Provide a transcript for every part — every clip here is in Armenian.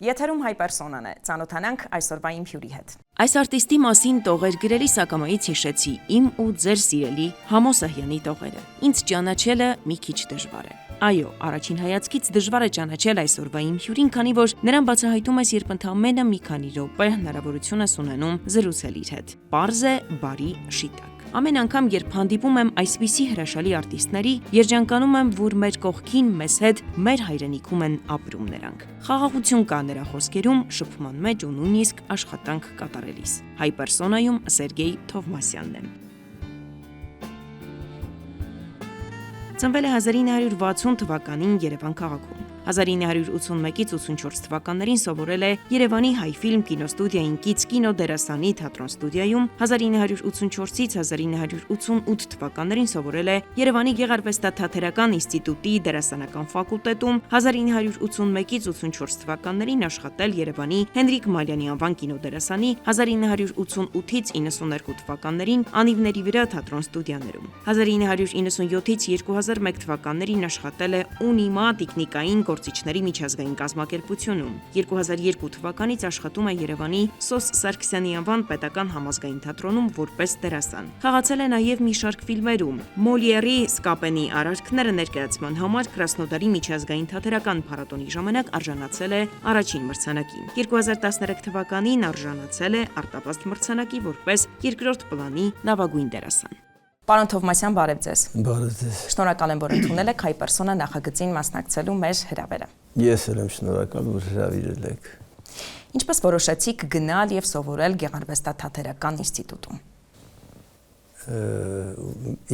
Եթերում հայ պերսոնան է, ծանոթանանք այսօրվա իմ հյուրի հետ։ Այս արտիստի մասին տողեր գրելիս ակամայից հիշեցի իմ ու ձեր սիրելի Համո Սահյանի տողերը։ Ինձ ճանաչելը մի քիչ դժվար է։ Այո, առաջին հայացքից դժվար է ճանաչել այսօրվա իմ հյուրին, քանի որ նրան բացահայտում ես, երբ ընդամենը մի քանի րոպե հնարավորություն ես ունենում զրուցել իր հետ։ Պարզ է, բարի, շիտակ։ Ամեն անգամ, երբ հանդիպում եմ այսպիսի հրաշալի արտիստների, երջանկանում եմ, որ մեր կողքին մեզ հետ մեր հայրենիքում են ապրում նրանք։ Խաղաղություն կա նրա խոսքերում, շփման մեջ ու նույնիսկ աշխատանք կատարելիս։ Հայ պերսոնայում Սերգեյ Թովմասյանն է։ Ծնվել է 1960 թվականին Երևան քաղաքում։ 1981-ից 84 թվականներին սովորել է Երևանի Հայֆիլմ կինոստուդիային կից կինոդերասանի թատրոն ստուդիայում, 1984-ից 1988 թվականներին սովորել է Երևանի Գեղարվեստաթատերական ինստիտուտի դերասանական ֆակուլտետում, 1981-ից 84 թվականներին աշխատել Երևանի Հենրիկ Մալյանի անվան կինոդերասանի, 1988-ից 92 թվականներին Անիվների վրա թատրոն ստուդիաներում, 1997-ից 2001 թվականներին աշխատել է Ունիմա տիկնիկային գործիչների միջազգային կազմակերպությունում, 2002 թվականից աշխատում է Երևանի Սոս Սարգսյանի անվան պետական համազգային թատրոնում որպես դերասան։ Խաղացել է նաև մի շարք ֆիլմերում։ Մոլիերի Սկապենի արարքները ներկայացման համար Կրասնոդարի միջազգային թատերական փառատոնի ժամանակ արժանացել է առաջին մրցանակին։ 2013 թվականին արժանացել է Արտավազդ մրցանակի որպես երկրորդ պլանի լավագույն դերասան։ Պարոն Թովմասյան, բարև ձեզ։ Բարև ձեզ։ Շնորհակալ եմ, որ ընդունել եք հայ պերսոնա նախագծին մասնակցելու մեր հրավերը։ Ես էլ եմ շնորհակալ, որ հրավիրել եք։ Ինչպես որոշեցիք գնալ եւ սովորել Գեղարվեստաթատերական ինստիտուտում։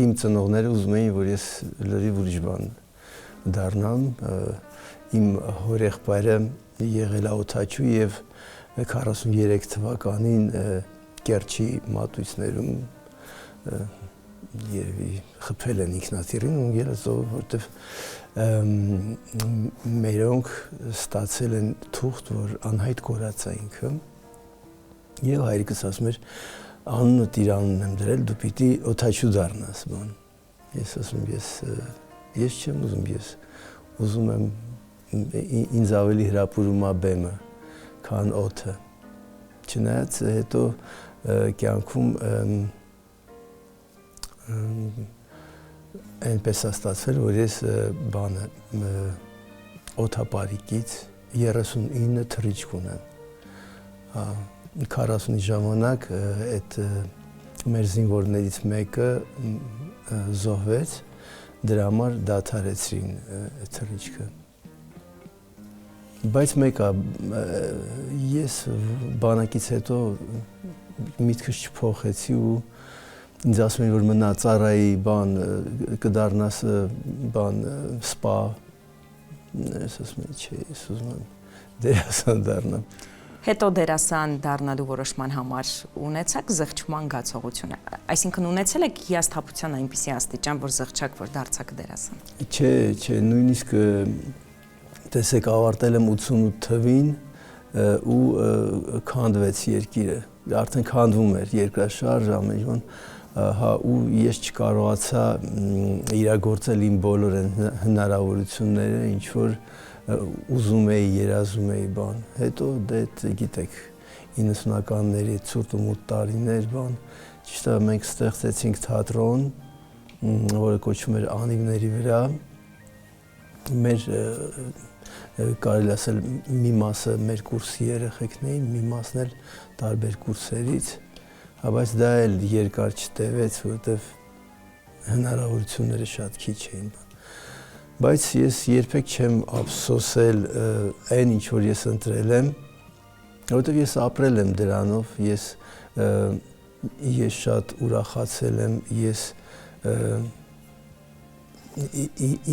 Իմ ծնողները ուզում էին, որ ես լրիվ ուրիշ բան դառնամ։ Իմ հորեղբայրը եղել է օդաչու եւ 43 թվականին Կերչի մատույցներում երևի խփել են ինքնաթիռին ու ելածով, որտեվ մերոնք ստացել են թուղթ, որ անհայտ կորած է ինքը, եւ հայրիկս ասում էր, անունը Տիրանն եմ դրել, դու պիտի օդաչու դառնաս, բան։ Ես ասում ես չեմ ուզում, ես ուզում եմ ինձ ավելի հրապուրում է բեմը, քան օդը։ Չնայած հետո կյանքում այնպես է ստացվել, որ ես բանը օդապարիկից 39 թռիչք ունեմ։ 40-ի ժամանակ այդ մեր զինվորներից մեկը զոհվեց, դրա համար դադարեցրին այդ թռիչքը։ Բայց մեկը ես բանակից հետո միտքս չփոխեցի ու ինձ ասում են, որ մնա ծառայի բան կդառնաս բան սպա, ես ասում եմ, չէ, ես ուզում եմ դերասան դառնամ։ Հետո դերասան դառնալու որոշման համար ունեցաք զղջման զգացողություն, այսինքն ունեցել եք հիասթափության այնպիսի աստիճան, որ զղջաք, որ դարձաք դերասան։ Չէ, նույնիսկ տեսեք ավարտել եմ 88 թվին ու քանդվեց երկիրը, արդեն քանդվում էր երկրաշարժ ամեն բան, հա ու ես չկարողացա իրագործել իմ բոլոր հնարավորությունները, ինչ որ ուզում էի, երազում էի բան։ Հետո դե գիտեք 90-ականների ցուրտ ու մութ տարիներ բան, ճիշտ է մենք ստեղծեցինք թատրոն, որը կոչվում էր Անիվների վրա։ Մեր կարելի ասել մի մասը մեր կուրսի երեխեքն էին, մի մասն էլ տարբեր կուրսերից, բայց դա էլ երկար չտևեց, որովհետև հնարավորությունները շատ քիչ էին։ Բայց ես երբեք չեմ ափսոսել այն, ինչ որ ես ընտրել եմ, որովհետև ես ապրել եմ դրանով, ես շատ ուրախացել եմ,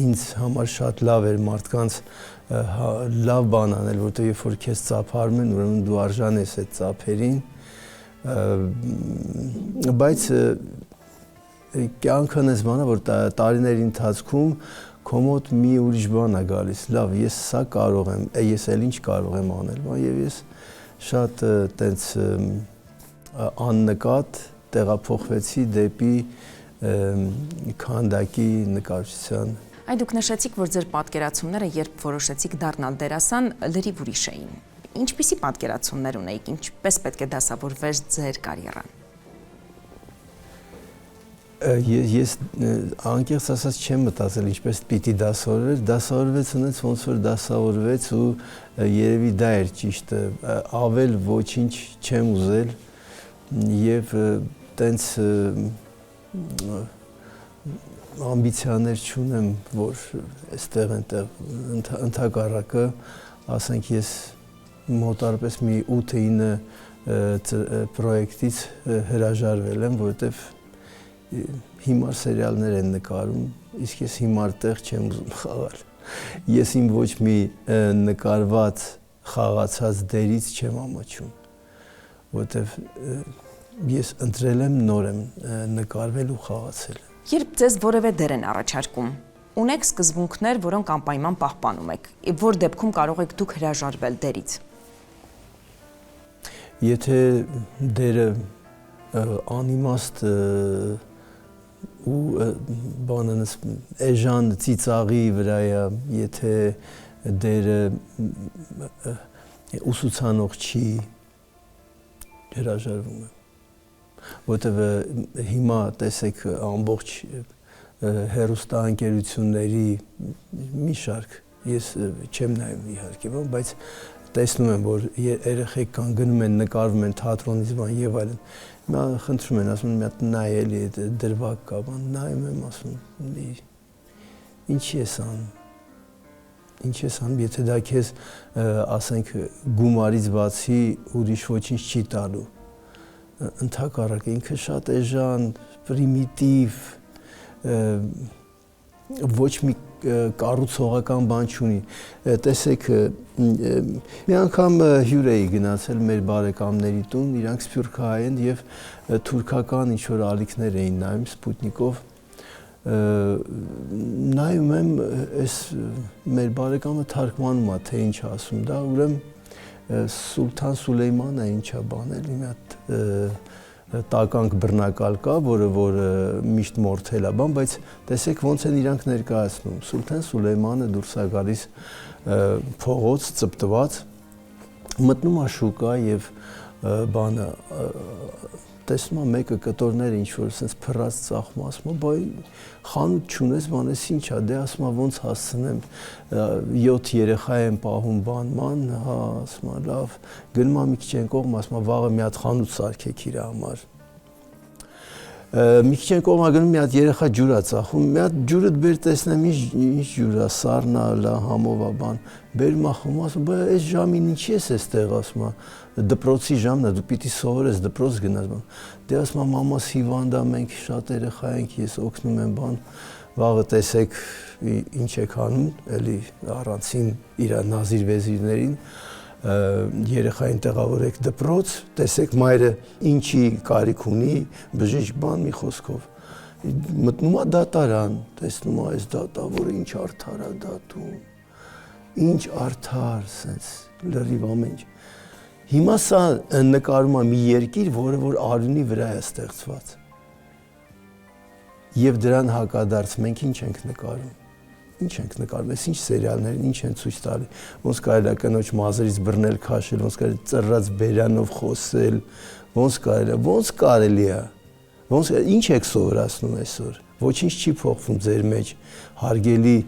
ինձ համար շատ լավ էր մարդկանց լավ բան անել, որովհետև երբ որ քեզ ծափարում են, ուրեմն դու արժան ես այդ ծափերին, բայց կյանքն էս բանը, որ տարիների ընթացքում քո մոտ մի ուրիշ բան է գալիս, լավ, ես սա կարող եմ, ես էլ ինչ կարող եմ անել, եւ ես շատ տենց աննկատ տեղափոխվեցի դեպի քանդակի նկարչության։ Այ դուք նշեցիք, որ ձեր պատկերացումները, երբ որոշեցիք դառնալ դերասան, լրիվ ուրիշ էին։ ինչպիսի պատկերացումներ ունեիք, ինչպես պետք է դասավորվեր ձեր կարիերան։ Ես անկեղծ ասած չեմ մտածել ինչպես պիտի դասավորվեր, դասավորվեց հենց ոնց որ դասավորվեց ու երևի դա էր ճիշտը, ավել ոչինչ չեմ ուզել եւ տենց ամբիցիաներ չունեմ, որ այստեղ այնտեղ ընդհակառակը, ասենք ես մոտարպես մի 8-9 պրոյեկտից հրաժարվել եմ, որովհետեւ հիմար սերիալներ են նկարում, իսկ ես հիմար տեղ չեմ ուզում խաղալ։ Ես իմ ոչ մի նկարված խաղացած դերից չեմ ամաչում, որովհետև ես ընտրել եմ նոր եմ նկարվել ու խաղացել։ Երբ ձեզ որևէ դեր են առաջարկում, ունեք սկզբունքներ, որոնք անպայման պահպանում եք, որ դեպքում կարող եք դուք հրաժարվել դերից։ Եթե դերը անիմաստ ու բանանս էժան ծիծաղի վրա է, եթե դերը ուսուցանող չի, հրաժարվում եմ, որտեվ հիմա տեսեք ամբողջ հեռուստաընկերությունների մի շարք, ես չեմ նայում իհարկե, բայց տեսնում եմ, որ երեխեք կան գնում են նկարվում են թատրոնից բան եւ այլն։ Հիմա խնդրում են, ասում են մի հատ նայ էլի դրվագ կա, բան նայում եմ, ասում ինչի ես անում։ Ինչ ես անում, եթե դա քեզ ասենք գումարից բացի ուրիշ ոչինչ չի տալու։ Ընդհակառակը ինքը շատ էժան, պրիմիտիվ, ոչ մի կառուցողական բան չունի։ Տեսեք, մի անգամ հյուր էի գնացել մեր բարեկամների տուն, իրանք սփյուռքահայ են եւ թուրքական ինչ-որ ալիքներ էին նայում Սպուտնիկով։ Նայում եմ, այս մեր բարեկամը թարգմանում է, թե ինչ ասում դա, ուրեմն Սուլթան Սուլեյմանը ինչա բանել, մի հատ տականք բռնակալ կա, որը որ միշտ մորթել է, բայց տեսեք ոնց են իրանք ներկայացնում։ Սուլթան Սուլեյմանը դուրս է գալիս փողոց ծպտված, մտնում է շուկա եւ բանը տեսնում եմ մեկը կտորները ինչ որ sense փռած ծախում, ասում եմ, բայ խանութ չունես, բանես ինչա, դե ասում եմ ոնց հասցնեմ 7 երեխա եմ պահում բանման, հա, ասում եմ լավ, գնում եմ մի քիչ են կողմ, ասում եմ վաղը մի հատ խանութ սարքեք իր համար։ Մի քիչ են կողմ գնում մի հատ երեխա ջուր է ծախում, մի հատ ջուրը բեր տեսնեմ ինչ ջուր է, սառնա, լա, համով է բան, բերում եմ խմում, ասում եմ, այս ժամին ինչի ես այստեղ, ասում եմ, դպրոցի ժամն է, դու պիտի սովորես դպրոց գնաս բան։ Դե ասում եմ, մամաս հիվանդ է, մենք շատ երեխա ենք, ես օգնում եմ բան, վաղը տեսեք ինչ եք անում, էլի առանցին իր նազիր վեզիրներին, երեխային տեղավորեք դպրոց, տեսեք մայրը ինչի կարիք ունի, բժիշկ բան մի խոսքով։ Մտնում է դատարան, տեսնում է այս դատավորը ինչ արդար է դատում, ինչ արդար, սենց լրիվ ամեն ինչ։ Հիմա սա նկարում է մի երկիր, որը որ արյունի վրա է ստեղծված։ Եվ դրան հակադարձ մենք ինչ ենք նկարում։ Ինչ ենք նկարում, այս ինչ սերիալներն ինչ են ցույց տալի։ Ոնց կարելի է կնոջ մազերից բռնել, քաշել, ոնց կարելի է ծռած բերանով խոսել, ոնց կարելի է։ Ոնց ինչ եք սովորացնում այսօր։ Ոչինչ չի փոխվում ձեր մեջ, հարգելի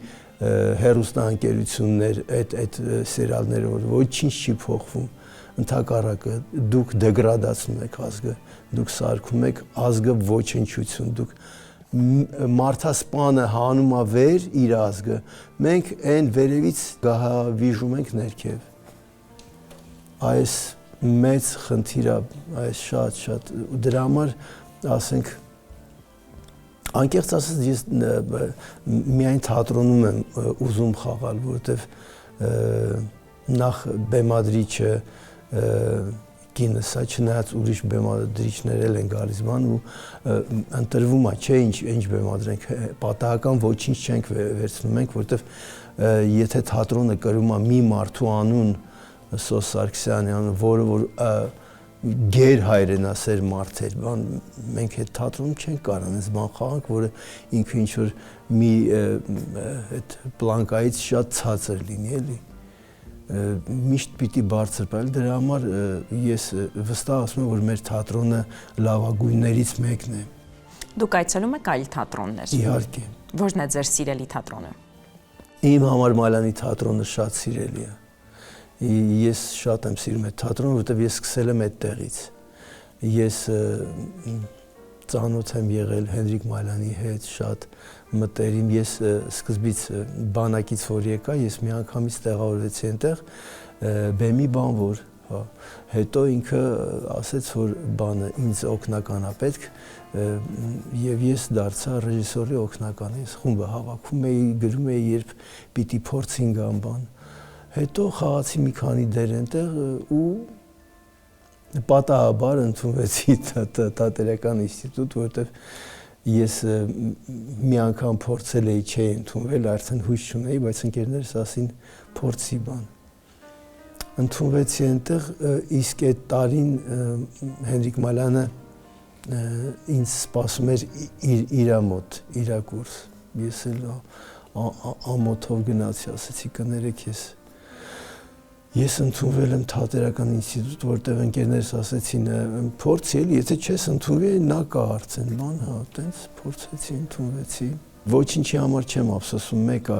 հեռուստաընկերություններ, այդ սերիալները, որ ոչինչ չի փոխվում։ Ընդհակառակը դուք դեգրադացնում եք ազգը, դուք սարքում եք ազգը ոչնչություն, դուք մարդասպանը հանում է վեր իր ազգը, մենք այն վերևից գահավիժում ենք ներքև։ Այս մեծ խնդիր է, այս շատ, դրա համար ասենք, անկեղծ ասած ես միայն թատրոնում եմ ուզում խաղալ, որովհետև նախ բեմադրիչը կինը, սա չնայած ուրիշ բեմադրիչներ են գալիս բան ու ընտրվում է, չէ ինչ բեմադրենք, պատահական ոչինչ չենք վերցնում ենք, որովհետև եթե թատրոնը կրում է մի մարդու անուն, Սոս Սարգսյանի անուն, որը որ գեր հայրենասեր մարդ էր, բան մենք այդ թատրոնում չենք կարող այնպես բան խաղանք, որը ինքը ինչ որ մի այդ պլանկայից շատ ցածր լինի, էլի։ միշտ պիտի բարձր պահել, դրա համար ես վստահ ասում եմ, որ մեր թատրոնը լավագույններից մեկն է։ Դուք այցելում եք այլ թատրոններ։ Իհարկե։ Ո՞րն է ձեր սիրելի թատրոնը։ Իմ համար Մալյանի թատրոնը շատ սիրելի է։ Ես շատ եմ սիրում այդ թատրոնը, որովհետև ես սկսել եմ այդտեղից։ Ես ծանոթ եմ եղել Հենրիկ Մալյանի հետ, շատ մտերիմ, ես սկզբից բանակից որ եկա, ես միանգամից տեղավորվեցի այնտեղ բեմի բանվոր, հա, հետո ինքը ասեց, որ բանը ինձ օգնական է պետք, եւ ես դարձա ռեժիսորի օգնական, ես խումբը հավաքում էի, գրում էի, երբ պիտի փորձին գամ բան, հետո խաղացի մի քանի դեր այնտեղ ու պատահաբար ընդունվեցի թատերական ինստիտուտ, որտեղ ես մի անգամ փորձել էի, չէի ընդունվել, արդեն հույս չունեի, բայց ընկերներս ասին փորձի բան։ Ընդունվեցի այնտեղ, իսկ այդ տարին Հենրիկ Մալյանը ինձ սպասում էր իրա մոտ, իրա կուրս։ Ես էլ ամոթով գնացի, ասեցի կներեք ես ընդունվել եմ թատերական ինստիտուտ, որտեղ ընկերներս ասեցին փորձի էլի, եթե չես ընդունվի, նա կա արդեն, բան, հա, տենց փորձեցի, ընդունվեցի։ Ոչինչի համար չեմ ափսոսում, մեկը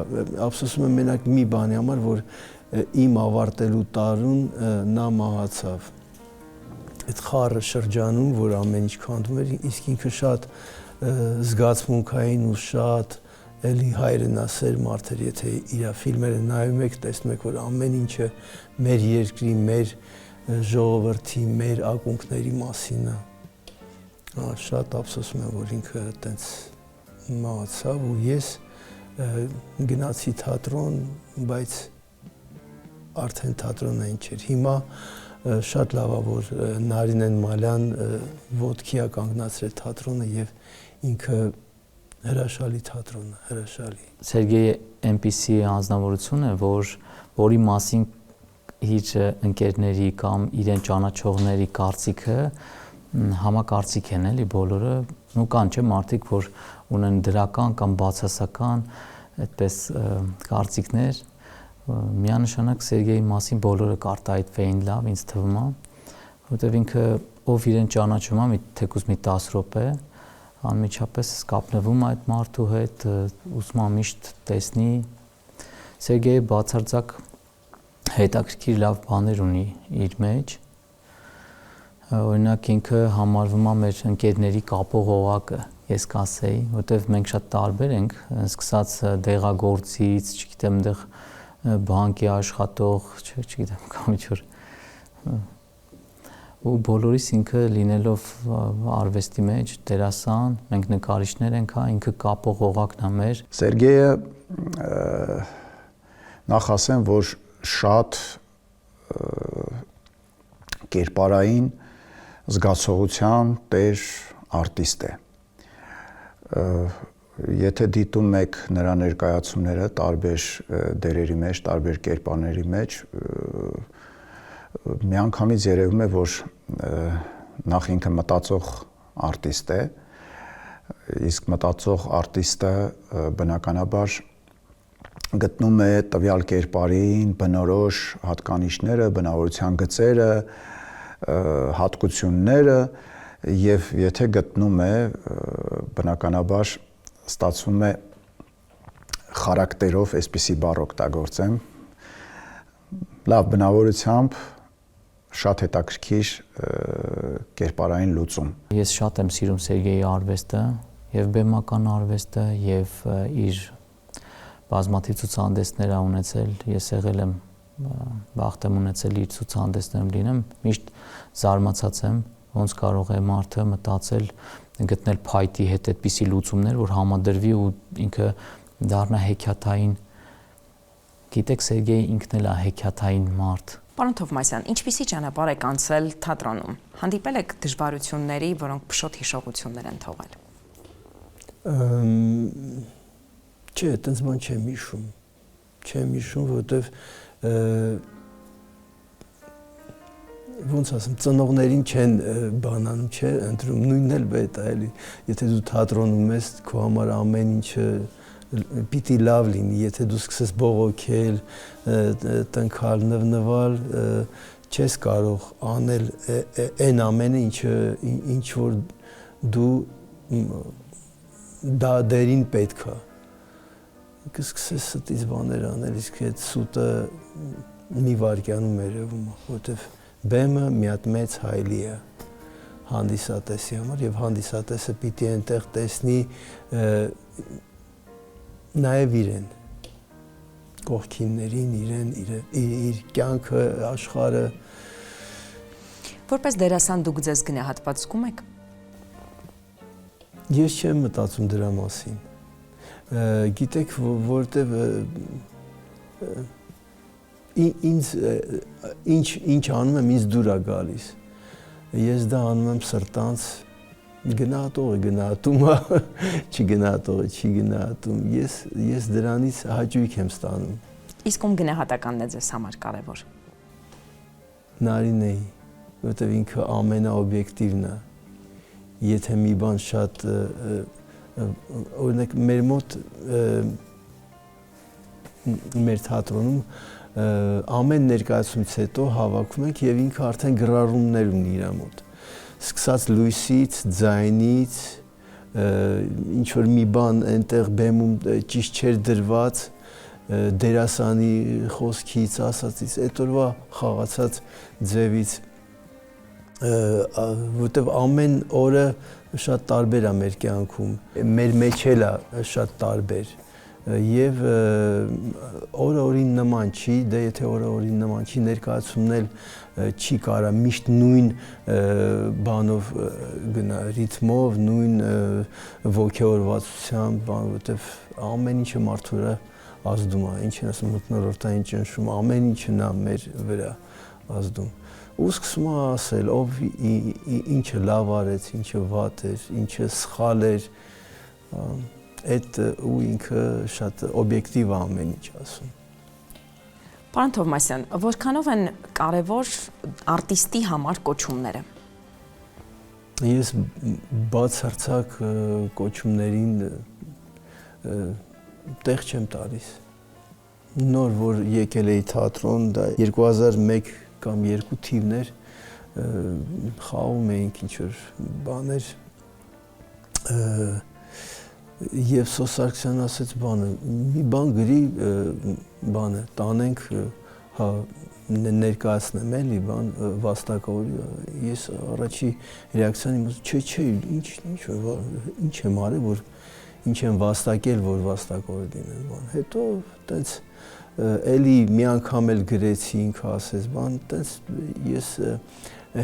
ափսոսում եմ մենակ մի բանի համար, որ իմ ավարտելու տարուն նա մահացավ։ Այդ խառը շրջանում, որ ամեն ինչ քանդում էր, իսկ ինքը շատ զգացմունքային ու շատ էլի հայրենասեր մարդ էր, եթե իր ֆիլմերը նայում եք, տեսնում եք, որ ամեն ինչը մեր երկրի, մեր ժողովրդի, մեր ակունքների մասին է։ Շատ ափսոսում եմ, որ ինքը այտենց մահացավ ու ես գնացի թատրոն, բայց արդեն թատրոնը ինչ էր։ Հիմա շատ լավ է, որ Նարինեն Մալյան ոտքի է կանգնացրել թատրոնը եւ ինքը հրաշալի թատրոնը, հրաշալի։ Սերգեյը այնպիսի անձնավորություն է, որի մասին իր ընկերների կամ իրեն ճանաչողների կարծիքը համակարծիք են, էլի բոլորը, ու կան չէ մարդիկ, որ ունեն դրական կամ բացասական այդպես կարծիքներ, միանշանակ Սերգեյի մասին բոլորը կարտահայտվեին լավ, ինձ թվում է, որտեղ ինքը ով իրեն ճանաչում է, թեկուզ մի 10 րոպե անմիջապես կապնվում այդ մարդու հետ, ուսում միշտ տեսնի։ Սերգեյը բացարձակ հետաքրքիր լավ բաներ ունի իր մեջ։ Օրինակ ինքը համարվում է մեր ընկերների կապող օղակը, ես կասեի, որտեղ մենք շատ տարբեր ենք, սկսած դեղագործից, չգիտեմ, այնտեղ բանկի աշխատող, չգիտեմ, կամ ինչ-որ ու բոլորիս ինքը լինելով արվեստի մեջ դերասան, մենք նկարիչներ ենք, հա, ինքը կապող օղակն է մեր։ Սերգեյը նախ ասեմ, որ շատ կերպարային զգացողության տեր արտիստ է։ Եթե դիտում եք նրա ներկայացումները տարբեր դերերի մեջ, տարբեր կերպարների մեջ, միանգամից երևում է, որ նախ ինքը մտածող արտիստ է, իսկ մտածող արտիստը բնականաբար գտնում է տվյալ կերպարին բնորոշ հատկանիշները, բնավորության գծերը, հատկությունները եւ եթե գտնում է բնականաբար ստացվում է խարակտերով, այսպիսի բառ օգտագործեմ, լավ բնավորությամբ շատ հետաքրքիր կերպարային լուծում։ Ես շատ եմ սիրում Սերգեյի արվեստը, եւ բեմական արվեստը, եւ իր բազմաթիվ ցուցահանդեսներ ա ունեցել, ես եղել եմ բախտ եմ ունեցել իր ցուցահանդեսներում լինեմ, միշտ զարմացած եմ, ոնց կարող է մարդը մտածել, գտնել փայտի հետ այդպիսի լուծումներ, որ համադրվի ու ինքը դառնա հեքիաթային։ Գիտեք, Սերգեյը ինքն էլ է հեքիաթային մարդ։ Պարոն Թովմասյան, ինչպիսի ճանապարհ եք անցել թատրոնում։ Հանդիպել եք դժվարությունների, որոնք փշոտ հիշողություններ են թողել։ Չէ, այդպես բան չեմ հիշում։ Չեմ հիշում, որովհետև ոնց ասեմ, ծնողներին չեն բանանում, ընտրում, նույնն էլ բետ է, էլի։ Եթե դու թատրոնում ես, քո համար ամեն ինչը պիտի լավ լինի, եթե դու սկսես բողոքել, տնքալ, նվնվալ, չես կարող անել այն ամենը, ինչ որ դու դա դերին պետք է։ Կսկսես ստից բաներ անել, իսկ այդ սուտը մի վայրկյանում երևում է, որովհետև բեմը մի հատ մեծ հայլի է հանդիսատեսի համար եւ հանդիսատեսը պիտի այնտեղ տեսնի նաեւ իրեն կողքիններին, իր կյանքը, աշխարհը։ Որպես դերասան դուք ձեզ գնահատված զգում եք։ Ես չեմ մտածում դրա մասին։ Գիտեք, որտեվ ինչ անում եմ, ինձ դուր է գալիս։ Ես դա անում եմ սրտանց, գնահատողը գնահատում է, չգնահատողը չի գնահատում։ Ես դրանից հաճույք եմ ստանում։ Իսկ ում գնահատականն է ձեզ համար կարևոր։ Նարինեի, որտեվ ինքը ամենաօբյեկտիվն է։ Եթե մի բան շատ օրինակ մեր մոտ մեր թատրոնում ամեն ներկայացումից հետո հավաքում ենք եւ ինքը արդեն գրառումներ ունի իր մոտ։ Սկսած լույսից, ձայնից, ինչ որ մի բան այնտեղ բեմում ճիշտ չէր դրված, դերասանի խոսքից, ասածից, այդ օրվա խաղացած ձևից, որտեվ ամեն օրը շատ տարբեր է մեր կյանքում, մեր մեջ էլ է շատ տարբեր եւ օրը օրին նման չի, դե եթե օրը օրին նման չի, ներկայացումն էլ չի կարա միշտ նույն բանով գնա, ռիթմով, նույն ոգեորվածությամբ, որտեվ ամեն ինչը մարդու վրա ազդում է, ինչ են ասում մթնոլորտային ճնշում, ամեն ինչն է մեր վրա ազդում։ Ու սկսում է ասել, ով ինչը լավ արեց, ինչը վատ էր, ինչը սխալ էր, այդ ու ինքը շատ օբյեկտիվ է ամեն ինչ ասում։ Պարոն Թովմասյան, որքանով են կարևոր արտիստի համար կոչումները։ Ես բացարձակ կոչումներին տեղ չեմ տալիս։ Նոր որ եկել էի թատրոն, դա 2001 կամ 2 թիվներ խաղում էինք ինչ-որ բաներ եւ Սոս Սարգսյանը ասեց բանը, մի բան գրի, բանը տանենք, հա ներկայացնեմ էլի, բան վաստակավորի, ես առաջի ռեակցիան իմ չէ, ինչ եմ արել, որ ինչ եմ վաստակել, որ վաստակավոր դինեմ, բան, հետո տենց էլի մի անգամ էլ գրեցի ինքը ասես բան, տենց ես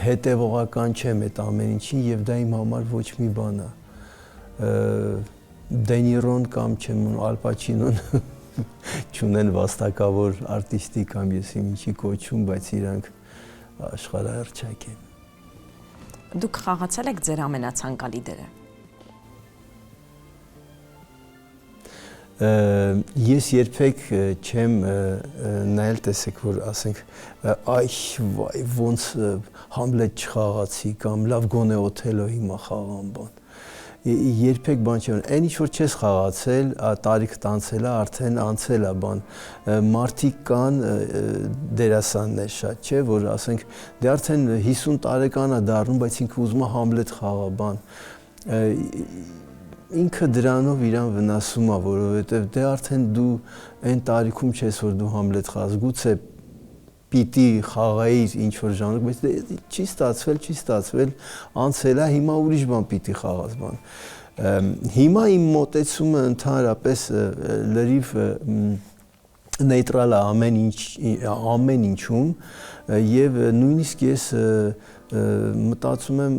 հետևողական չեմ այդ ամեն ինչին եւ դա իմ համար ոչ մի բան է։ Դենիրոն կամ չեմ Ալ Պաչինոն չունեն վաստակավոր արտիստի կամ ես ինչի կոչում, բայց իրանք աշխարհահռչակ են։ Դուք խաղացել եք ձեր ամենացանկալի դերը։ Ես երբեք չեմ նայել, տեսեք, որ ասենք, այ վայ, ոնց Համլետ չխաղացի կամ լավ գոնե Օթելո հիմա խաղամ բան։ Երբեք բան չեմ, այն ինչ որ չես խաղացել, տարիքդ անցել է, արդեն անցել է բան։ Մարդիկ կան դերասաններ շատ, չէ, որ ասենք, դե արդեն 50 տարեկան է դառնում, բայց ինքը ուզում է Համլետ խաղա, բան։ Ինքը դրանով իրան վնասում է, որովհետև դե արդեն դու այն տարիքում չես, որ դու Համլետ խաղաս, գուցե պիտի խաղայիր ինչ-որ ժանր, բայց չի ստացվել, անցել է, հիմա ուրիշ բան պիտի խաղաս բան։ Հիմա իմ մոտեցումը ընդհանրապես լրիվ նեյտրալ է ամեն ինչում եւ նույնիսկ ես մտածում եմ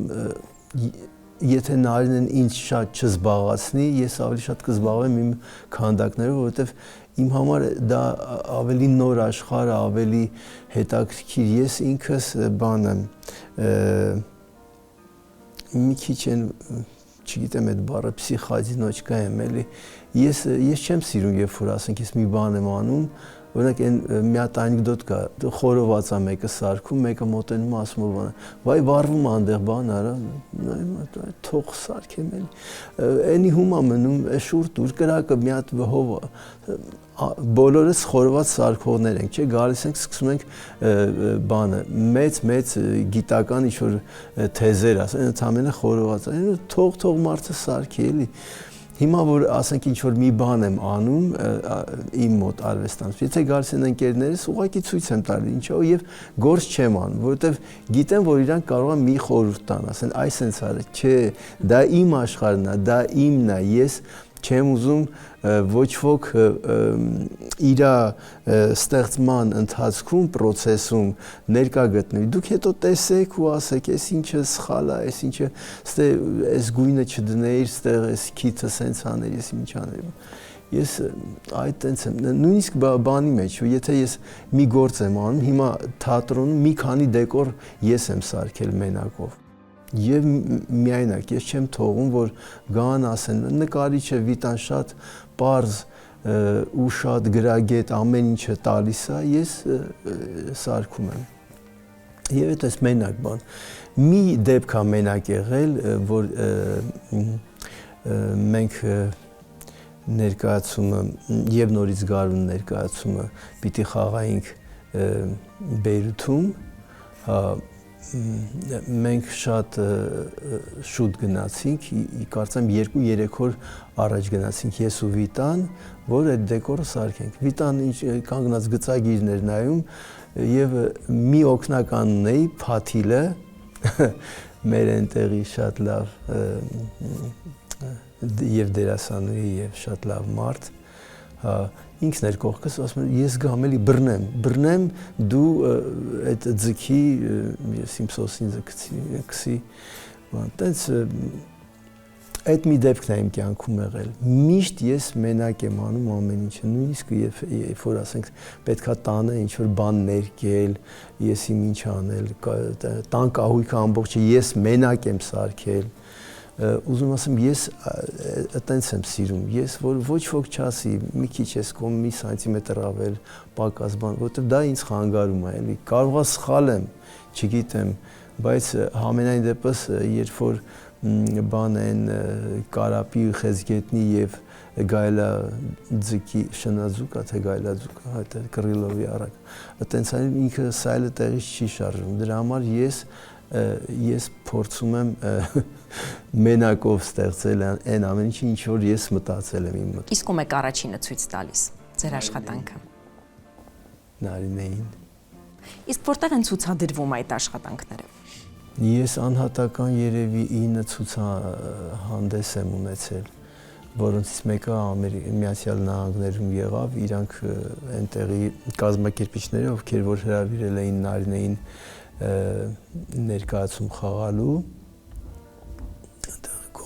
եթե Նարինեն ինձ շատ չզբաղացնի, ես ավելի շատ կզբաղվեմ իմ քանդակներով, որովհետև իմ համար դա ավելի նոր աշխարհ, ավելի հետաքրքիր, ես ինքս բան եմ, մի քիչ են, չգիտեմ այդ բառը, փսիխադինոչկա եմ, էլի, ես չեմ սիրում, երբ որ ասենք ես մի բան եմ անում, Օրինակ այն մի հատ անեկդոտ կա, խորոված է մեկը սարքում, մեկը մոտենում է ասում է, վայ վառվում է այնտեղ բան արա, թող սարքեմ էլի։ Այնի հումա մնում, շուր դուր կրակը մի հատ հով բոլորս խորոված սարքողներ ենք, չէ, գալիս ենք, սկսում ենք բանը, մեծ գիտական ինչ-որ թեզեր ասեն, ընդամենը խորոված, թող մարդը սարքի էլի։ Հիմա որ ասենք ինչ որ մի բան եմ անում իմ մոտ արվեստանոց, եթե գալիս են ընկերներս, ուղղակի ցույց եմ տալի ինչով եւ գործ չեմ անում, որովհետեւ գիտեմ, որ իրանք կարող են մի խորհուրդ տան, ասեն, այս sense արա, չէ, դա իմ աշխարհն է, դա իմն է, ես չեմ ուզում ոչ ոք իր ստեղծման ընթացքում, process-ում ներկա գտնվի։ Դուք հետո տեսեք ու ասեք, այս ինչը սխալ է, այս ինչը, այս գույնը չդնեիր, ստեղ այս քիթը սենց աներ, ես ինչ աներ։ Ես այդ տենց եմ, նույնիսկ բանի մեջ, եթե ես մի գործ եմ անում, հիմա թատրոնում մի քանի դեկոր ես եմ սարքել մենակով։ Եվ միայնակ, ես չեմ թողում, որ գան ասեն, նկարիչը Վիտան շատ պարզ ու շատ գրագետ ամեն ինչը տալիս է, ես սարքում եմ։ Եվ այդպես մենակ բան։ Մի դեպք է մենակ եղել, որ մենք ներկայացումը եւ նորից գարուն ներկայացումը պիտի խաղայինք Բեյրութում, մենք շատ շուտ գնացինք, կարծեմ 2-3 օր առաջ գնացինք ես ու Վիտան, որ այդ դեկորը սարքենք։ Վիտան կանգնած գծագիրներ նայում եւ մի օգնական ունեի, Փաթիլը, մեր այնտեղի շատ լավ եւ դերասանուհի եւ շատ լավ մարդ, ինքն էր կողքս, ասում էր, ես գամ էլի բռնեմ, դու այդ ձգի, ես իմ սոսին քսի, տենց այդ մի դեպքն է իմ կյանքում եղել, միշտ ես մենակ եմ անում ամեն ինչը, նույնիսկ երբ որ ասենք պետքա տանը ինչ-որ բան ներկել, ես իմ ինչ անել, տան կահույքը ամբողջը ես մենակ եմ սարքել, ուզում ասեմ, ես այտենց եմ սիրում, ես որ ոչ ոք չասի, մի քիչ ես կողմ մի սանտիմետր ավել, պակաս բան, որովհետև դա ինձ խանգարում է, էլի, կարող է սխալ եմ, չգիտեմ, բայց համենայն դեպս, երբ որ բան են կարապի խեցգետնի եւ գայլա ձգի շնաձուկա, թե գայլա ձուկա, այդ կռիլովի առակ, այտենց այն ինքը սայլը տեղից չի շարժվում, դրա համար ես փորձում եմ մենակով ստեղծել այն ամեն ինչը, ինչ որ ես մտածել եմ իմ մոտ։ Իսկ ում եք առաջինը ցույց տալիս ձեր աշխատանքը։ Նարինեին։ Իսկ որտեղ են ցուցադրվում այդ աշխատանքները։ Ես անհատական երևի 9 ցուցահանդես եմ ունեցել, որոնցից մեկը Միացյալ Նահանգներում եղավ, իրանք այնտեղի կազմակերպիչները, ովքեր որ հրավիրել էին Նարինեին ներկայացում խաղալու,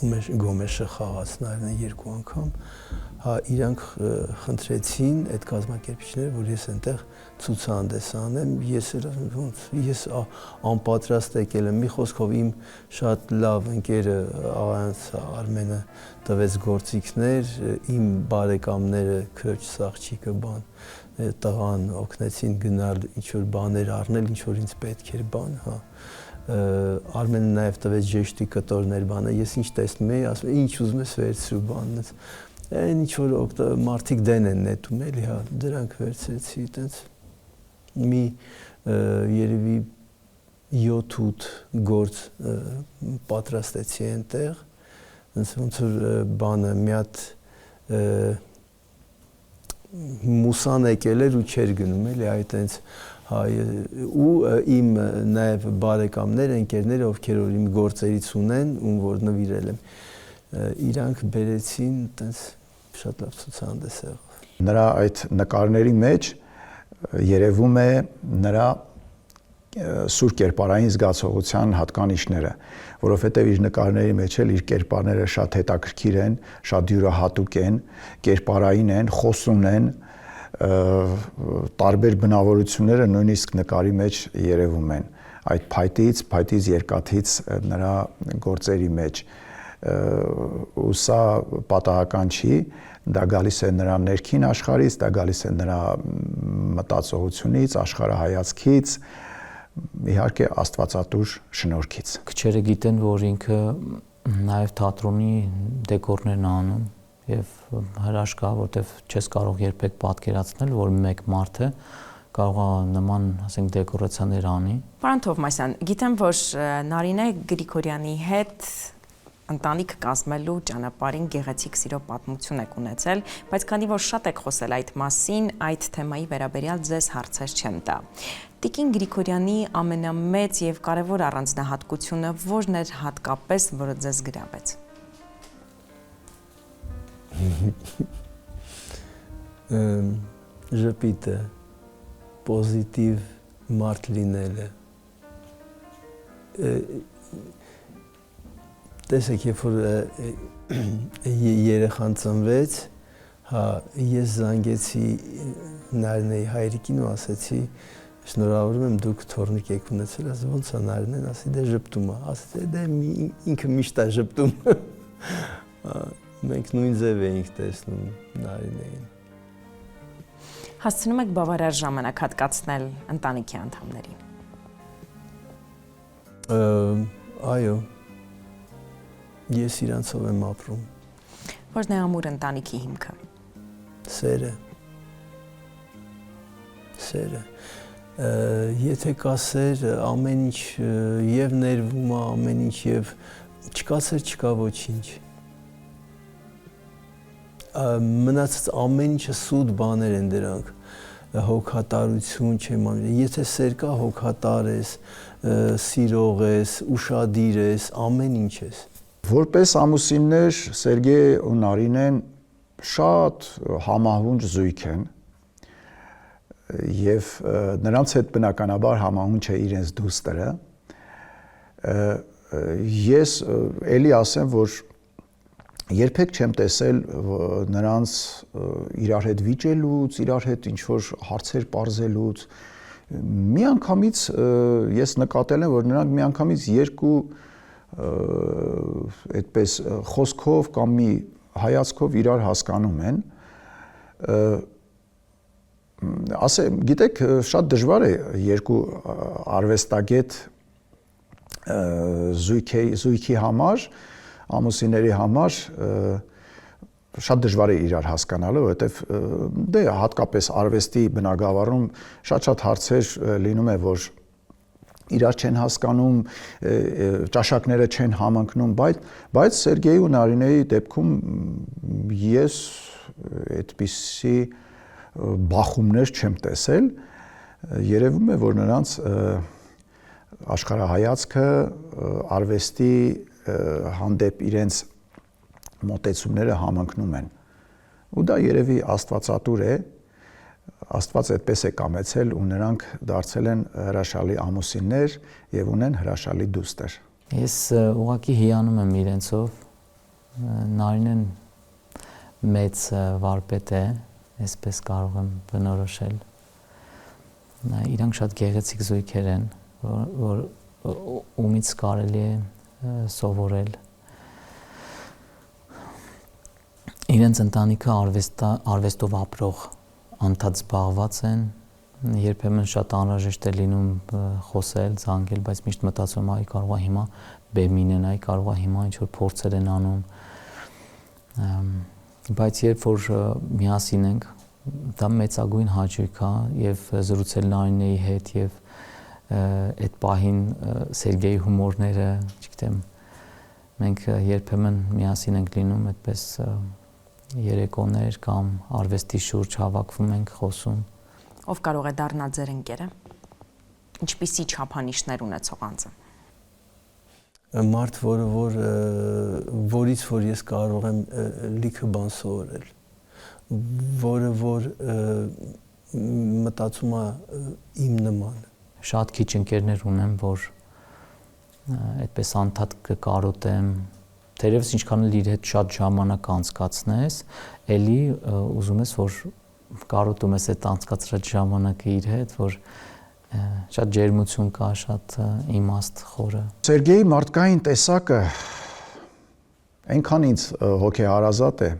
Գոմեշը խաղաց Նարինեն 2 անգամ, իրանք խնդրեցին այդ կազմակերպիչները, որ ես այնտեղ ցուցահանդես անեմ, ես անպատրաստ եկել եմ, մի խոսքով իմ շատ լավ ընկերը աղայանց Արմենը տվեց գործիքներ, իմ բարեկամները քրոջս աղջիկը բան տղան օգնեցին գնալ ինչ-որ բաներ առնել, ինչ-որ ինձ պետք էր բան, Արմենը նաև տվեց ժեշտի կտորներ բանը, ես ինչ տեսնում էի, ասում ինչ ուզում ես վերցրու բանից, այն ինչ-որ մարդիկ դեն են նետում էլի, դրանք վերցրեցի, տենց մի երևի 7-8 գործ պատրաստեցի այնտեղ, ոնց որ բանը մի հատ մուսան եկել էր ու չեր գնում էլի այդ այնց ու իմ նաև բարեկամներ, ընկերները, ովքեր որ իմ գործերից ունեն, ում որ նվիրել եմ, իրանք բերեցին տենց շատ լավ ցուցահանդես եղավ։ Նրա այդ նկարների մեջ երևում է նրա սուր կերպարային զգացողության հատկանիշները, որովհետև իր նկարների մեջ էլ իր կերպարները շատ հետաքրքիր են, շատ յուրահատուկ են, կերպարային են, խոսուն են, տարբեր բնավորությունները նույնիսկ նկարի մեջ երևում են այդ փայտից երկաթից նրա գործերի մեջ ու սա պատահական չի, Դա գալիս է նրա ներքին աշխարհից, դա գալիս է նրա մտածողությունից, աշխարհայացքից, իհարկե Աստվածատուր շնորհքից։ Քչերը գիտեն, որ ինքը նաև թատրոնի դեկորներն անում եւ հրաշք կա, որտեվ չես կարող երբեք պատկերացնել, որ մեկ մարդ է կարող է նման, ասենք, դեկորացիաներ անի։ Պարոն Թովմասյան, գիտեմ, որ Նարինե Գրիգորյանի հետ ընտանիք կազմելու ճանապարհին գեղեցիկ սիրո պատմություն եք ունեցել, բայց քանի որ շատ եք խոսել այդ մասին, այդ թեմայի վերաբերյալ ձեզ հարցեր չեմ տա։ Տիկին Գրիգորյանի ամենամեծ եւ կարեւոր առանձնահատկությունը ո՞րն էր հատկապես, որը ձեզ գրավեց։ Ժպիտը, պոզիտիվ մարդ լինելը։ Տեսեք, երբ որ երեխան ծնվեց, հա, ես զանգեցի Նարինեի հայրիկին ու ասեցի, շնորհավորում եմ, դուք թորնիկ եք ունեցել, ասի ոնց է Նարինեն, ասի դե ժպտում է, ասի դե ինքը միշտ է ժպտում։ Մենք նույն ձև էինք տեսնում Նարինեին։ Հասցնում եք բավարար ժամանակ հատկացնել ընտանիքի անդամներին։ Այո։ Ես իրանցով եմ ապրում։ Ո՞րն է ամուր ընտանիքի հիմքը։ Սերը։ Եթե կա սեր, ամեն ինչ եւ ներվում է, ամեն ինչ եւ չկա սեր, չկա ոչինչ։ Մնացած ամեն ինչը սուտ բաներ են դրանք, հոգատարություն չեմ անում, եթե սեր կա, հոգատար ես, սիրող ես, ուշադիր ես, ամեն ինչ ես։ Որպես ամուսիններ Սերգեյ ու Նարինեն շատ համահունչ զույգ են եւ նրանց հետ բնականաբար համահունչ է իրենց դուստրը։ Ես էլի ասեմ, որ երբեք չեմ տեսել նրանց իրար հետ վիճելուց, իրար հետ ինչ-որ հարցեր պարզելուց։ Միանգամից ես նկատել եմ, որ նրանք միանգամից երկու այդպես խոսքով կամ մի հայացքով իրար հասկանում են։ Ասեմ, գիտեք, շատ դժվար է երկու արվեստագետ զույգի համար, ամուսինների համար շատ դժվար է իրար հասկանալը, որովհետև դե հատկապես արվեստի բնագավառում շատ հարցեր լինում է, որ իրար չեն հասկանում, ճաշակները չեն համընկնում, բայց Սերգեյ ու Նարինեի դեպքում ես այդպիսի բախումներ չեմ տեսել, երևում է, որ նրանց աշխարհայացքը արվեստի հանդեպ իրենց մոտեցումները համընկնում են։ Ու դա երևի աստվածատուր է, Աստված այդպես է կամեցել ու նրանք դարձել են հրաշալի ամուսիններ եւ ունեն հրաշալի դուստր։ Ես ուղղակի հիանում եմ իրենցով, Նարինեն մեծ վարպետ է, այսպես կարող եմ բնորոշել։ Իրանք շատ գեղեցիկ զույգեր են, որ ումից կարելի է սովորել։ Իրենց ընտանիքը արվեստով ապրող անդադ զբաղված են, երբեմն շատ անհրաժեշտ է լինում խոսել, զանգել, բայց միշտ մտածում եմ, այ կարող է հիմա բեմին են, այ կարող է հիմա ինչ-որ փորձեր են անում։ Բայց երբ որ միասին ենք, դա մեծագույն հաճույք է եւ զրուցել Նարինեի հետ եւ այդ պահին Սերգեյի հումորները, չգիտեմ, մենք երբեմն միասին ենք լինում այդպես երեկոներ կամ արվեստի շուրջ հավաքվում ենք, խոսում։ Ով կարող է դառնալ ձեր ընկերը։ Ինչպիսի չափանիշներ ունեցող անձը։ Մարդ, որից որ ես կարող եմ լիքը բան սովորել, որ մտածում է իմ նման։ Շատ քիչ ընկերներ ունեմ, որ այդպես անդադ կկարոտեմ, թերևս ինչքան էլ իր հետ շատ ժամանակ անցկացնես, էլի ուզում ես, որ կարոտում ես այդ անցկացրած ժամանակը իր հետ, որ շատ ջերմություն կա, շատ իմաստ խորը։ Սերգեյի մարդկային տեսակը այնքան ինձ հոգեհարազատ է,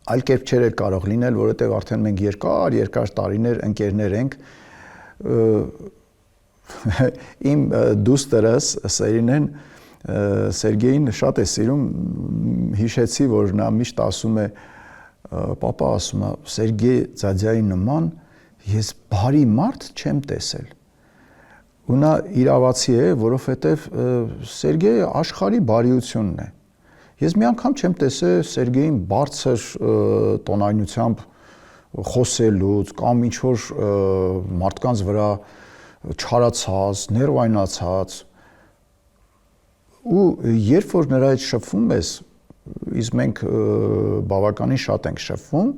այլ կերպ չէր կարող լինել, որովհետև արդեն մենք երկար տարիներ ընկերներ ենք։ Իմ դուստերս Սերինեն Սերգեյին շատ է սիրում, հիշեցի, որ նա միշտ ասում է, պապա ասում է, Սերգեյ Ձադյայի նման ես բարի մարդ չեմ տեսել։ Ու նա իրավացի է, որովհետև Սերգեյը աշխարհի բարիությունն է։ Ես մի անգամ չեմ տեսել Սերգեյին բարձր տոնայնությամբ խոսելուց կամ ինչ-որ մարդկանց վրա չարացած, ներվայնացած։ Ու երբ որ նրա հետ շփվում ես, իսկ մենք բավականին շատ ենք շփվում,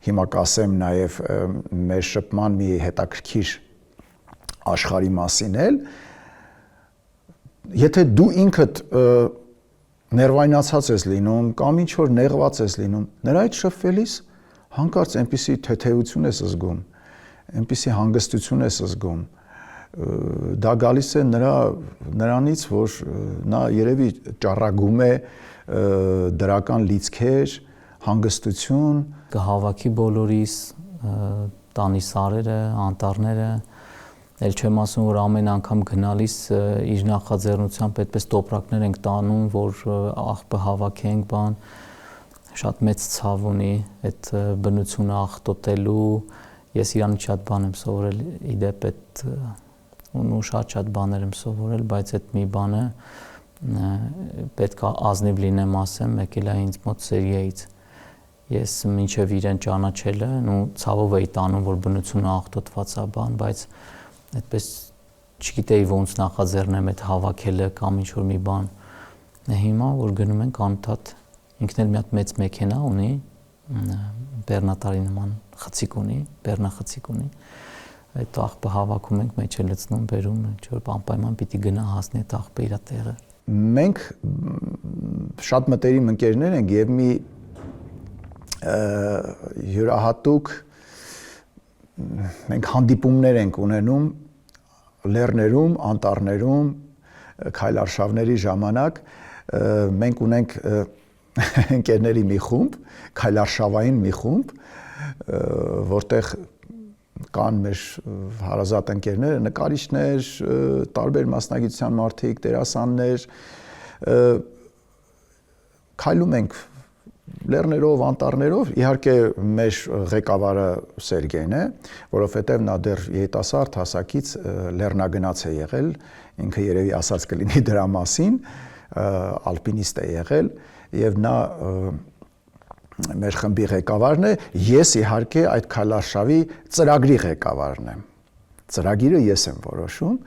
հիմա կասեմ նաև մեր շփման մի հետաքրքիր աշխարհի մասին էլ, եթե դու ինքդ ներվայնացած ես լինում կամ ինչ որ նեղված ես լինում, նրա հետ շփվելիս հանկարծ այնպիսի թեթևություն ես զգում, այնպիսի հանգստություն ես զգում, դա գալիս է նրանից, որ նա երևի ճառագում է դրական լիցքեր, հանգստություն, կհավաքի բոլորիս, տանի սարերը, անտառները, էլ չեմ ասում, որ ամեն անգամ գնալիս իր նախաձեռնությամբ այդպես տոպրակներ ենք տանում, որ աղբը հավաքենք բան, շատ մեծ ցավ ունի այդ բնությունը աղտոտելու, ես իրանից շատ բան եմ սովորել, իդեպ այդ ու շատ բաներ եմ սովորել, բայց այդ մի բանը պետք է ազնիվ լինեմ ասեմ, եկել է ինձ մոտ Սերգեյից։ Ես մինչև իրեն ճանաչելը, ցավով էի տանում, որ բնությունը աղտոտված է բան, բայց այդպես չգիտեի ոնց նախաձեռնեմ այդ հավաքելը կամ ինչ-որ մի բան։ Հիմա որ գնում ենք անընդհատ, ինքն էլ մի հատ մեծ մեքենա ունի, բեռնատարի նման խցիկ ունի, բեռնախցիկ ունի։ Այդ աղբը հավաքում ենք, մեջ է լցնում, բերում, ինչ-որ անպայման պիտի գնա հասնի այդ աղբը իր տեղը։ Մենք շատ մտերիմ ընկերներ ենք եւ մի յուրահատուկ մենք հանդիպումներ ենք ունենում լեռներում, անտառներում, քայլարշավների ժամանակ մենք ունենք ընկերների մի խումբ, քայլարշավային մի խումբ, որտեղ կան մեր հարազատ ընկերները, նկարիչներ, տարբեր մասնագիտության մարդիկ, դերասաններ, քայլում ենք լեռներով, անտառներով, իհարկե մեր ղեկավարը Սերգեյն է, որովհետև նա դեռ երիտասարդ հասակից լեռնագնաց է եղել, ինքը երևի ասած կլինի դրա մասին, ալպինիստ է եղել եւ նա մեր խմբի ղեկավարն է, ես իհարկե այդ քայլարշավի ծրագրի ղեկավարն եմ։ Ծրագիրը ես եմ որոշում։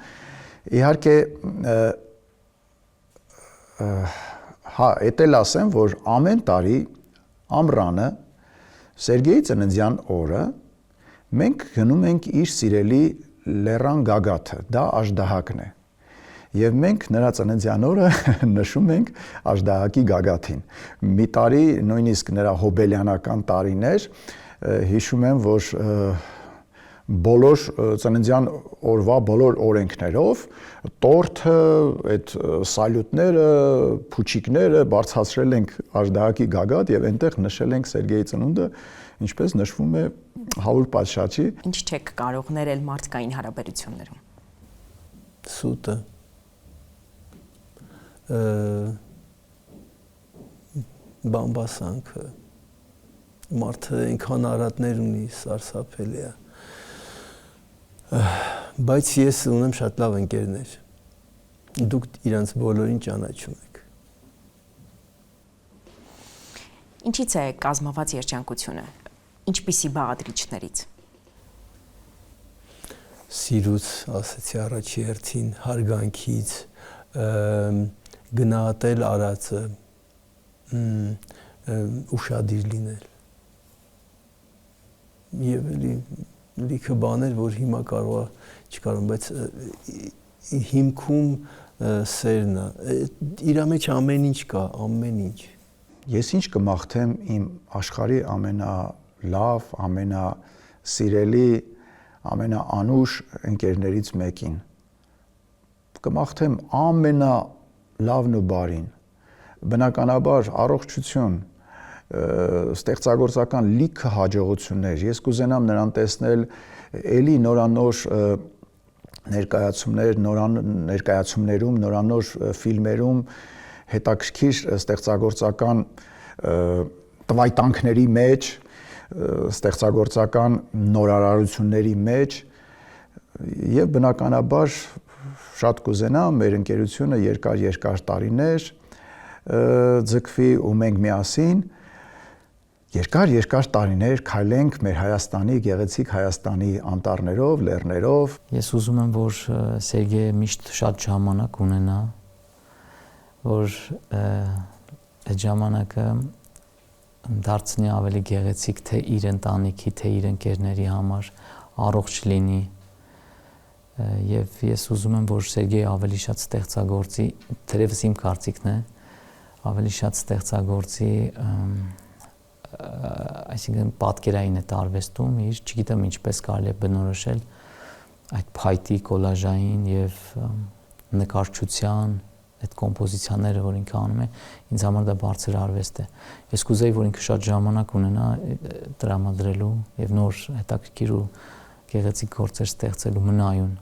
Իհարկե էդ էլ ասեմ, որ ամեն տարի ամռանը Սերգեյի ծննդյան օրը մենք գնում ենք իր սիրելի լեռան գագաթը, դա Աժդահակն է։ Եվ մենք նրա ծննդյան օրը նշում ենք Աժդահակի գագաթին։ Մի տարի նույնիսկ նրա հոբելյանական տարին էր, հիշում եմ, որ բոլոր ծննդյան օրվա բոլոր օրենքներով տորթը, այդ սալյուտները, փուչիկները բարձրացրել ենք Աժդահակի գագաթ եւ այնտեղ նշել ենք Սերգեյի ծնունդը, ինչպես նշվում է 100 պատշաճի։ Ինչ չեք կարող ներել մարդկային հարաբերություններում։ Սուտը բամբասանքը մարդը այնքան արատներ ունի, սարսափելի է։ Բայց ես ունեմ շատ լավ ընկերներ։ Դուք իրանց բոլորին ճանաչում եք։ Ինչից է կազմված երջանկությունը։ Ինչպիսի բաղադրիչներից։ Սիրուց, ասեցի առաջի հերթին, հարգանքից, գնահատել արածը, ուշադիր լինել։ Եվ էլի լիքը բաներ, որ հիմա չկարողam, բայց հիմքում սերն է։ Իրա մեջ ամեն ինչ կա, ամեն ինչ։ Ես ինչ կմաղթեմ իմ աշխարհի ամենալավ, ամենասիրելի, ամենաանուշ ընկերներից մեկին։ Կմաղթեմ ամենալավն ու բարին։ Բնականաբար առողջություն, ստեղծագործական լիքը հաջողություններ։ Ես կուզենամ նրան տեսնել էլի նորանոր ներկայացումներում, նորանոր ֆիլմերում, հետաքրքիր ստեղծագործական տվայտանքների մեջ, ստեղծագործական նորարարությունների մեջ եւ բնականաբար շատ կուզենամ մեր ընկերությունը երկար տարիներ ձգվի ու մենք միասին երկար տարիներ քայլենք մեր Հայաստանի, գեղեցիկ Հայաստանի անտառներով, լեռներով։ Ես ուզում եմ, որ Սերգեյը միշտ շատ ժամանակ ունենա, որ այդ ժամանակը դարձնի ավելի գեղեցիկ թե իր ընտանիքի, թե իր ընկերների համար, առողջ լինի։ Եվ ես ուզում եմ, որ Սերգեյը ավելի շատ ստեղծագործի, թերևս իմ կարծիքն է, ավելի շատ ստեղծագործի, այսինքն պատկերային այդ արվեստում իր, չգիտեմ ինչպես կարելի է բնորոշել այդ փայտի կոլաժային եւ նկարչության այդ կոմպոզիցիաները, որ ինքը անում է, ինձ համար դա բարձր արվեստ է։ Ես կուզեի, որ ինքը շատ ժամանակ ունենա տրամադրելու եւ նոր հետաքրքիր ու գեղեցիկ գործեր ստեղծելու մնայուն։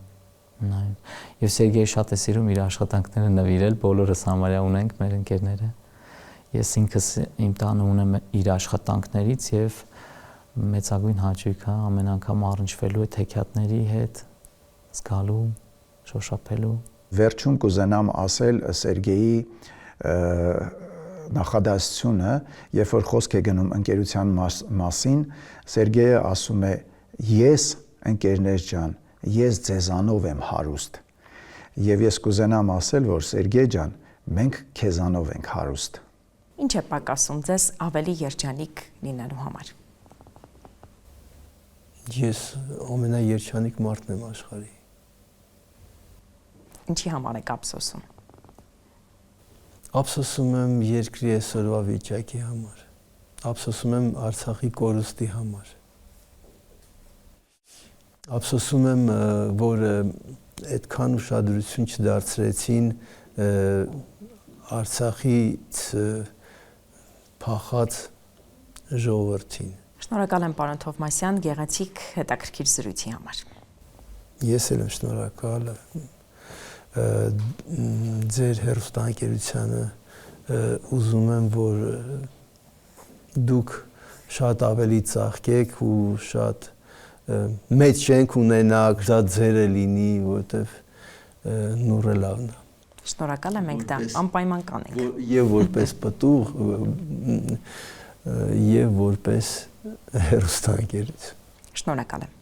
Եվ Սերգեյը շատ է սիրում իր աշխատանքները նվիրել, բոլորս համարյա ունենք մեր ընկերները։ Ես ինքս իմ տանը ունեմ իր աշխատանքներից եւ մեծագույն հաճույք է ամեն անգամ առնչվելու այդ հեքիաթների հետ, զգալու, շոշափելու։ Վերջում կուզենամ ասել Սերգեյի նախադասությունը, երբ որ խոսք է գնում ընկերության մասին, Սերգեյը ասում է. «Ես, ընկերներ ջան, ես ձեզանով եմ հարուստ»։ Եվ ես կուզենամ ասել, որ Սերգեյ ջան, մենք քեզանով ենք հարուստ։ Ինչ է պակասում ձեզ ավելի երջանիկ լինելու համար։ Ես ամենաերջանիկ մարդն եմ աշխարհի։ Ինչի համար եք ափսոսում։ Ափսոսում եմ երկրի այսօրվա վիճակի համար։ Ափսոսում եմ Արցախի կորուստի համար։ Ափսոսում եմ, որ այդքան ուշադրություն չդարձրեցին Արցախից փախած ժողովրդին։ Շնորհակալ եմ պարոն Թովմասյան գեղեցիկ հետաքրքիր զրույցի համար։ Ես էլ եմ շնորհակալ ձեր հեռուստաընկերությանը, ուզում եմ, որ դուք շատ ավելի ծաղկեք ու շատ մեծ շենք ունենաք, շատ ձերը լինի, որտեվ նուրը լավն է։ Շնորհակալ եմ, մենք դա անպայման կանենք։ Եվ որպես պտուղ, եւ որպես հեռուստաընկերություն։ Շնորհակալ եմ։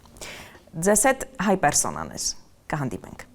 Ձեզ հետ հայ պերսոնաներ կհանդիպենք։